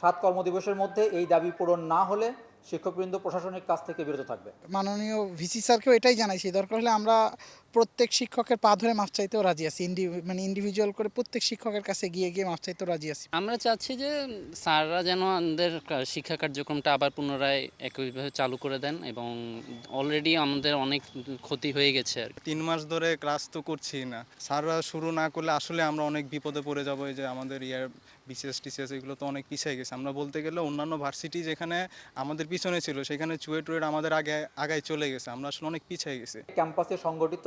7 কর্মদিবসের মধ্যে এই দাবি পূরণ না হলে শিক্ষকবৃন্দ প্রশাসনিক কাজ থেকে বিরত থাকবে। মাননীয় ভিসি স্যারকেও এটাই জানাইছি, দরকার হলে আমরা প্রত্যেক শিক্ষকের পা ধরে মাপ চাইতেও রাজি আছি। ইন্ডিভিজুয়াল করে প্রত্যেক শিক্ষকের কাছে গিয়ে মাপ চাইতেও রাজি আছি। আমরা চাচ্ছি যে স্যাররা যেন আমাদের শিক্ষা কার্যক্রমটা আবার পুনরায় একইভাবে চালু করে দেন, এবং অলরেডি আমাদের অনেক ক্ষতি হয়ে গেছে আর কি। 3 মাস ধরে ক্লাস তো করছি না, স্যাররা শুরু না করলে আসলে আমরা অনেক বিপদে পড়ে যাবো। এই যে আমাদের বিসিএস টিসিএস এগুলো তো অনেক পিছিয়ে গেছে। আমরা বলতে গেলে অন্যান্য ভার্সিটি যেখানে আমাদের পিছনে ছিল সেখানে চুয়েট আমাদের আগায় চলে গেছে। আমরা আসলে অনেক পিছিয়ে গেছি। ক্যাম্পাসে সংগঠিত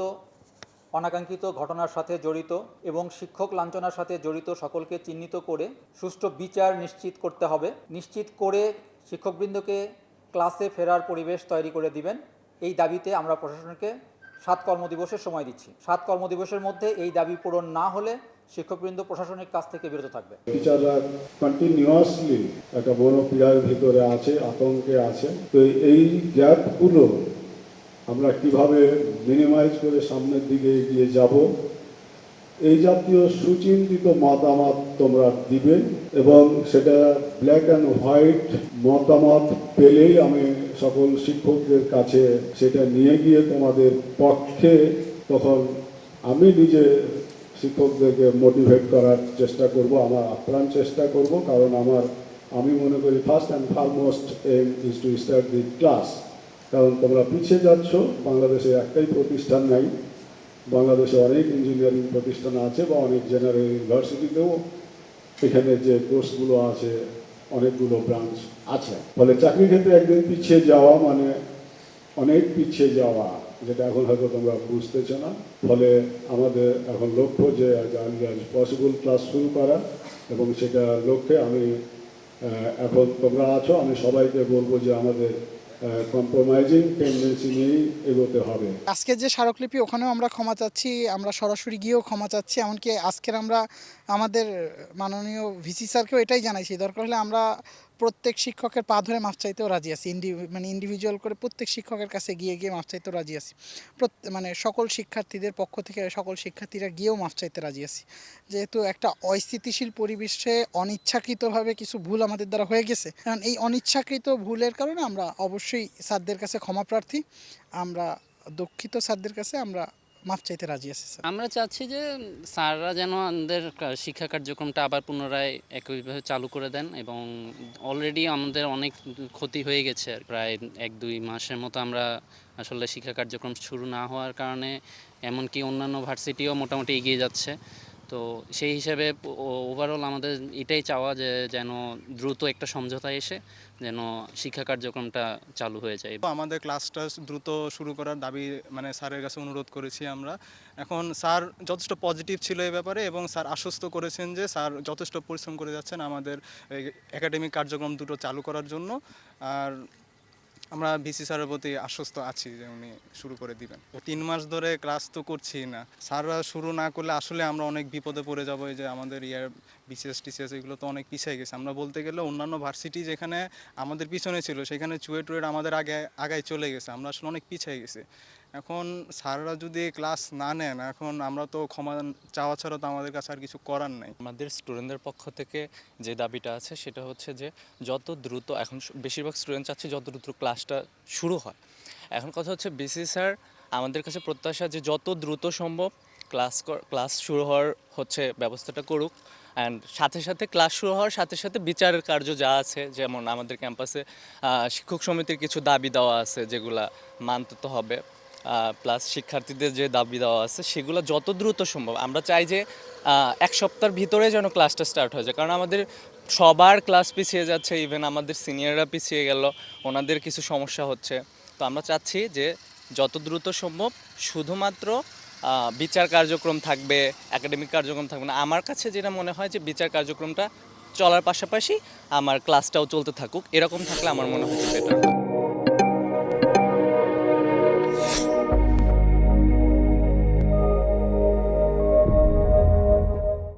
অনাকাঙ্ক্ষিত ঘটনার সাথে জড়িত এবং শিক্ষক লাঞ্ছনার সাথে জড়িত সকলকে চিহ্নিত করে সুষ্ঠু বিচার নিশ্চিত করতে হবে। নিশ্চিত করে শিক্ষকবৃন্দকে ক্লাসে ফেরার পরিবেশ তৈরি করে দিবেন। এই দাবিতে আমরা প্রশাসনকে 7 কর্মদিবসের সময় দিচ্ছি। 7 কর্মদিবসের মধ্যে এই দাবি পূরণ না হলে শিক্ষকবৃন্দ প্রশাসনিক কাজ থেকে বিরত থাকবে। টিচাররা কন্টিনিউয়াসলি একটা বড় পীড়ার ভিতরে আছে, আতঙ্কে আছে। তো এই গ্যাপগুলো আমরা কিভাবে মিনিমাইজ করে সামনের দিকে এগিয়ে যাব, এই জাতীয় সুচিন্তিত মতামত তোমরা দিবে, এবং সেটা ব্ল্যাক অ্যান্ড হোয়াইট মতামত পেলেই আমি সকল শিক্ষকদের কাছে সেটা নিয়ে গিয়ে তোমাদের পক্ষে তখন আমি নিজে শিক্ষকদেরকে মোটিভেট করার চেষ্টা করব, আমার আপ্রাণ চেষ্টা করব। কারণ আমি মনে করি first and foremost aim is to start the class. কারণ তোমরা পিছিয়ে যাচ্ছ। বাংলাদেশে একটাই প্রতিষ্ঠান নাই, বাংলাদেশে অনেক ইঞ্জিনিয়ারিং প্রতিষ্ঠান আছে বা অনেক জেনারেল ইউনিভার্সিটিতেও এখানে যে কোর্সগুলো আছে অনেকগুলো ব্রাঞ্চ আছে। ফলে চাকরি ক্ষেত্রে একদিন পিছিয়ে যাওয়া মানে অনেক পিছিয়ে যাওয়া, যেটা এখন হয়তো তোমরা বুঝতেছ না। ফলে আমাদের এখন লক্ষ্য যে পসিবল ক্লাস শুরু করা, এবং সেটা লক্ষ্যে আমি এখন তোমরা আছো, আমি সবাইকে বলবো যে আমাদের কম্প্রোমাইজিং টেন্ডেন্সি নিয়েই এগোতে হবে। আজকে যে স্মারকলিপি, ওখানেও আমরা ক্ষমা চাচ্ছি, আমরা সরাসরি গিয়েও ক্ষমা চাচ্ছি। এমনকি আজকের আমরা আমাদের মাননীয় ভিসি স্যারকেও এটাই জানাইছি, দরকার হলে আমরা প্রত্যেক শিক্ষকের পা ধরে মাপ চাইতেও রাজি আছি। ইন্ডিভিজুয়াল করে প্রত্যেক শিক্ষকের কাছে গিয়ে মাপ চাইতেও রাজি আছি। সকল শিক্ষার্থীদের পক্ষ থেকে সকল শিক্ষার্থীরা গিয়েও মাপ চাইতে রাজি আছি। যেহেতু একটা অস্থিতিশীল পরিবেশে অনিচ্ছাকৃতভাবে কিছু ভুল আমাদের দ্বারা হয়ে গেছে, কারণ এই অনিচ্ছাকৃত ভুলের কারণে আমরা অবশ্যই স্যারদের কাছে ক্ষমা প্রার্থী। আমরা দুঃখিত, স্যারদের কাছে আমরা মাপ চাইতে রাজি আছি। স্যার, আমরা চাচ্ছি যে স্যাররা যেন আমাদের শিক্ষা কার্যক্রমটা আবার পুনরায় একইভাবে চালু করে দেন, এবং অলরেডি আমাদের অনেক ক্ষতি হয়ে গেছে। প্রায় 1-2 মাসের মতো আমরা আসলে শিক্ষা কার্যক্রম শুরু না হওয়ার কারণে, এমনকি অন্যান্য ভার্সিটিও মোটামুটি এগিয়ে যাচ্ছে। তো সেই হিসাবে ওভারঅল আমাদের এটাই চাওয়া যে যেন দ্রুত একটা সমঝোতা এসে যেন শিক্ষা কার্যক্রমটা চালু হয়ে যায়। আমাদের ক্লাসটা দ্রুত শুরু করার দাবি মানে স্যারের কাছে অনুরোধ করেছি আমরা। এখন স্যার যথেষ্ট পজিটিভ ছিল এই ব্যাপারে, এবং স্যার আশ্বস্ত করেছেন যে স্যার যথেষ্ট পরিশ্রম করে যাচ্ছেন আমাদের একাডেমিক কার্যক্রম দুটো চালু করার জন্য। আর আমরা ভিসি স্যারের প্রতি আশ্বস্ত আছি যে উনি শুরু করে দিবেন। 3 মাস ধরে ক্লাস তো করছি না, স্যাররা শুরু না করলে আসলে আমরা অনেক বিপদে পড়ে যাবো। এই যে আমাদের বিসিএস টিসিএস এগুলো তো অনেক পিছিয়ে গেছে। আমরা বলতে গেলে অন্যান্য ভার্সিটি যেখানে আমাদের পিছনে ছিল সেখানে চুয়েট আমাদের আগায় চলে গেছে। আমরা আসলে অনেক পিছিয়ে গেছি। এখন স্যাররা যদি ক্লাস না নেন, এখন আমরা তো ক্ষমা চাওয়া ছাড়া তো আমাদের কাছে আর কিছু করার নাই। আমাদের স্টুডেন্টদের পক্ষ থেকে যে দাবিটা আছে সেটা হচ্ছে যে যত দ্রুত, এখন বেশিরভাগ স্টুডেন্ট চাচ্ছে যত দ্রুত ক্লাসটা শুরু হয়। এখন কথা হচ্ছে বিসি স্যার আমাদের কাছে প্রত্যাশা যে যত দ্রুত সম্ভব ক্লাস শুরু হওয়ার হচ্ছে ব্যবস্থাটা করুক। অ্যান্ড সাথে সাথে ক্লাস শুরু হওয়ার সাথে সাথে বিচারের কার্য যা আছে, যেমন আমাদের ক্যাম্পাসে শিক্ষক সমিতির কিছু দাবি দেওয়া আছে যেগুলা মানতে হবে, প্লাস শিক্ষার্থীদের যে দাবি দেওয়া আছে সেগুলো যত দ্রুত সম্ভব আমরা চাই যে 1 সপ্তাহের ভিতরে যেন ক্লাসটা স্টার্ট হয়ে যায়। কারণ আমাদের সবার ক্লাস পিছিয়ে যাচ্ছে, ইভেন আমাদের সিনিয়ররা পিছিয়ে গেল, ওনাদের কিছু সমস্যা হচ্ছে। তো আমরা চাচ্ছি যে যত দ্রুত সম্ভব শুধুমাত্র বিচার কার্যক্রম থাকবে, একাডেমিক কার্যক্রম থাকবে না। আমার কাছে যেটা মনে হয় যে বিচার কার্যক্রমটা চলার পাশাপাশি আমার ক্লাসটাও চলতে থাকুক, এরকম থাকলে আমার মনে হয় যে বেটার।